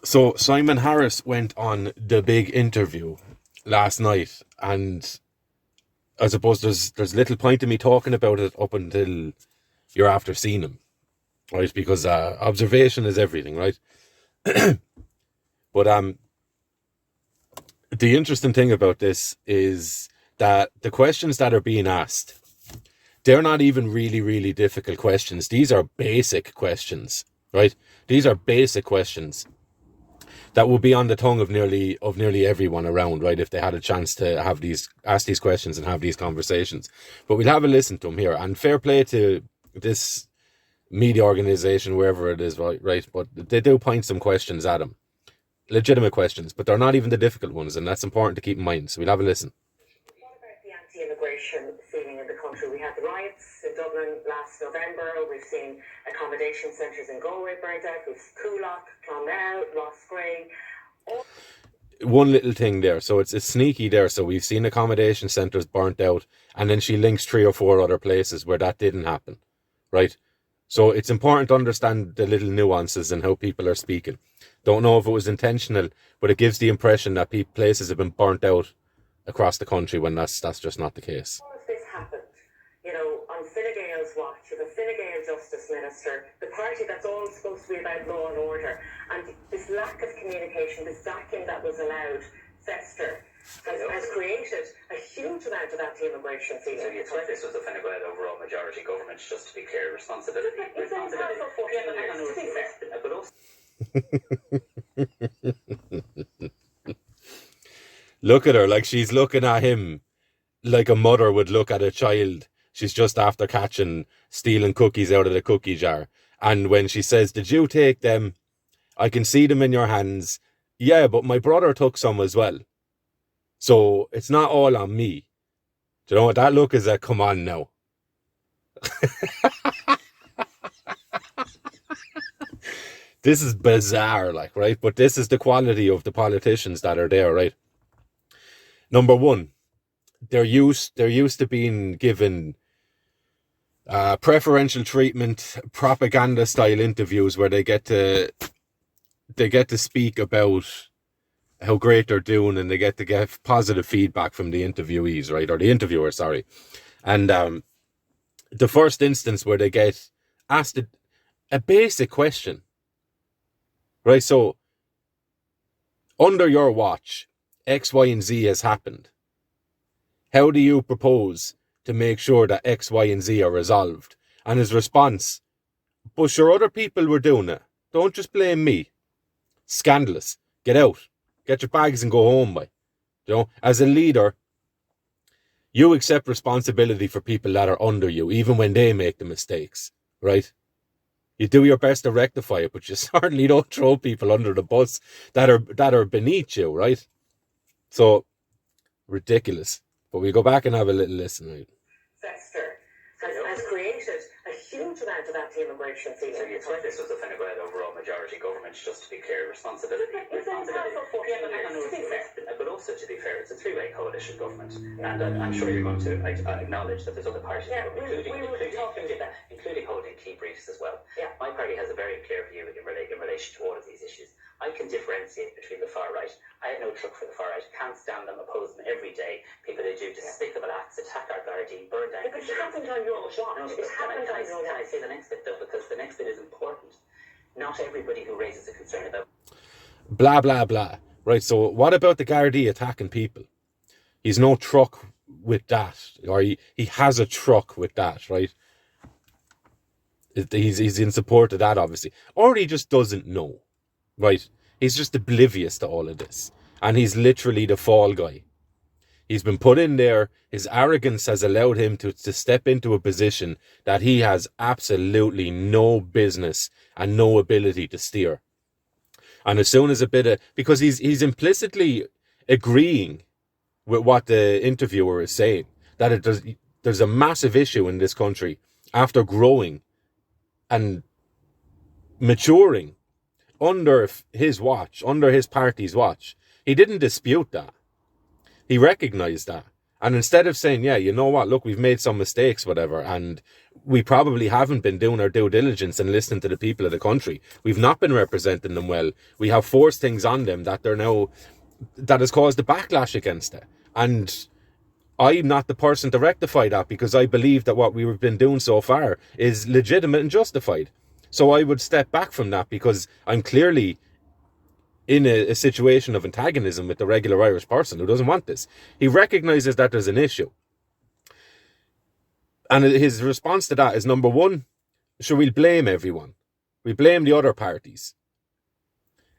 So Simon Harris went on The Big Interview last night, and I suppose there's little point in me talking about it up until you're after seeing him, right? Because observation is everything, right? But the interesting thing about this is that the questions that are being asked, they're not even really, really difficult questions. These are basic questions, right? These are basic questions that will be on the tongue of nearly everyone around, right? If they had a chance to ask these questions and have these conversations. But we'll have a listen to them here. And fair play to this media organization, wherever it is, right? But they do point some questions at him. Legitimate questions, but they're not even the difficult ones, and that's important to keep in mind. So we'll have a listen. What about the anti-immigration feeling in the country? We had the riots in Dublin last November. We've seen accommodation centres in Galway burnt out. We've Coolock, Clonmel, Rossgrave. One little thing there, so it's sneaky there. So we've seen accommodation centres burnt out, and then she links 3 or 4 other places where that didn't happen, right? So it's important to understand the little nuances and how people are speaking. Don't know if it was intentional, but it gives the impression that places have been burnt out across the country when that's just not the case. If this happened, on Fine Gael's watch, you have a Fine Gael Justice Minister, the party that's all supposed to be about law and order, and this lack of communication, this vacuum that was allowed fester, has created a huge amount of anti-immigration feeling. So you thought this was a Fine Gael overall majority government, just to be clear, responsibility. It's been half for 14 years, to be fair. But also Look at her, like she's looking at him like a mother would look at a child. She's just after stealing cookies out of the cookie jar. And when she says, "Did you take them? I can see them in your hands." "Yeah, but my brother took some as well. So it's not all on me." Do you know what that look is? Come on now. This is bizarre, right? But this is the quality of the politicians that are there, right? Number one, they're used to being given preferential treatment, propaganda style interviews where they get to speak about how great they're doing, and they get to get positive feedback from the interviewees, right? Or the interviewer, sorry. And the first instance where they get asked a basic question, right? So, under your watch, X, Y, and Z has happened. How do you propose to make sure that X, Y, and Z are resolved? And his response, "But sure, other people were doing it. Don't just blame me." Scandalous. Get out. Get your bags and go home, boy. As a leader, you accept responsibility for people that are under you, even when they make the mistakes, right? You do your best to rectify it, but you certainly don't throw people under the bus that are beneath you, right? So, ridiculous. But we'll go back and have a little listen, right? Fester has created a huge amount of anti-immigration feeling. So you thought this was a Fine Gael overall majority government, just to be clear, responsibility. It's been half for 14 years, to be fair. But also, to be fair, it's a three-way coalition government, and I'm sure you're going to acknowledge that there's other parties, including holding key briefs as well. Yeah. My party has a very clear view in relation to all of these issues. I can differentiate between the far right. I have no truck for the far right. Can't stand them, oppose them every day. People who do despicable acts, attack our Gardaí, burn down. But it happened on your watch. No, It happened on your can I watch. say the next bit though, because the next bit is important. Not everybody who raises a concern about Blah, blah, blah. Right, so what about the Gardaí attacking people? He's no truck with that. Or he has a truck with that, right? He's in support of that, obviously. Or he just doesn't know, right? He's just oblivious to all of this. And he's literally the fall guy. He's been put in there. His arrogance has allowed him to step into a position that he has absolutely no business and no ability to steer. And as soon as because he's implicitly agreeing with what the interviewer is saying, that there's a massive issue in this country after growing and maturing under his watch, under his party's watch. He didn't dispute that. He recognized that. And instead of saying, yeah, you know what, look, we've made some mistakes, whatever, and we probably haven't been doing our due diligence and listening to the people of the country. We've not been representing them well. We have forced things on them that has caused a backlash against it. And I'm not the person to rectify that, because I believe that what we've been doing so far is legitimate and justified. So I would step back from that, because I'm clearly in a situation of antagonism with the regular Irish person who doesn't want this. He recognises that there's an issue. And his response to that is, number one, sure, we'll blame everyone. We blame the other parties.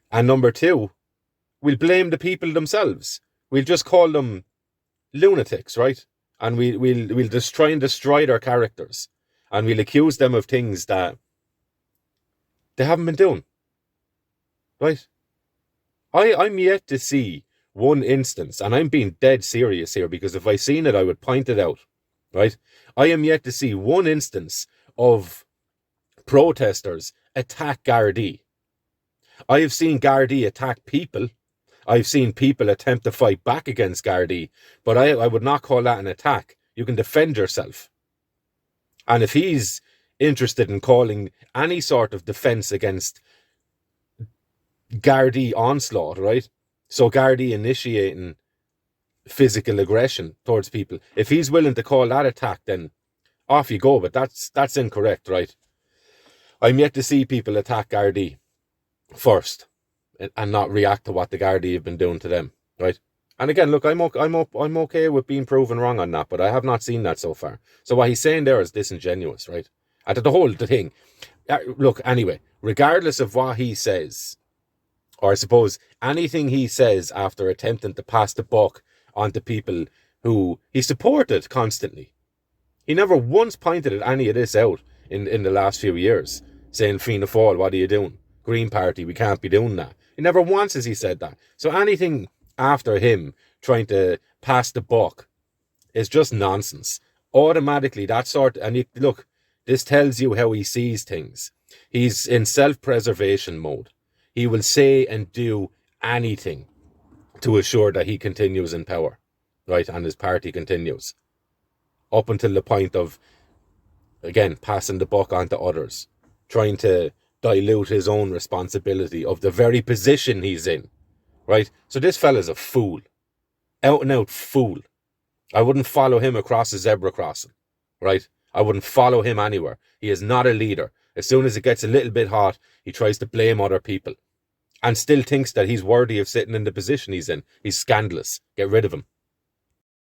And number two, we'll blame the people themselves. We'll just call them lunatics, right? And we'll just try and destroy their characters. And we'll accuse them of things that they haven't been doing. Right? I'm yet to see one instance, and I'm being dead serious here, because if I seen it, I would point it out, right? I am yet to see one instance of protesters attack Gardaí. I have seen Gardaí attack people. I've seen people attempt to fight back against Gardaí, but I would not call that an attack. You can defend yourself. And if he's interested in calling any sort of defence against Gardaí onslaught, right? So Gardaí initiating physical aggression towards people, if he's willing to call that attack, then off you go. But that's incorrect, right? I'm yet to see people attack Gardaí first and not react to what the Gardaí have been doing to them, right? And again, look, I'm okay with being proven wrong on that, but I have not seen that so far. So what he's saying there is disingenuous, right? And the thing. Look, anyway, regardless of what he says, or I suppose anything he says after attempting to pass the buck onto people who he supported constantly. He never once pointed at any of this out in the last few years, saying, Fianna Fáil, what are you doing? Green Party, we can't be doing that. He never once has he said that. So anything after him trying to pass the buck is just nonsense. Automatically, look, this tells you how he sees things. He's in self-preservation mode. He will say and do anything to assure that he continues in power, right? And his party continues. Up until the point of, again, passing the buck on to others. Trying to dilute his own responsibility of the very position he's in, right? So this fella's a fool. Out and out fool. I wouldn't follow him across a zebra crossing, right? I wouldn't follow him anywhere. He is not a leader. As soon as it gets a little bit hot, he tries to blame other people. And still thinks that he's worthy of sitting in the position he's in. He's scandalous. Get rid of him.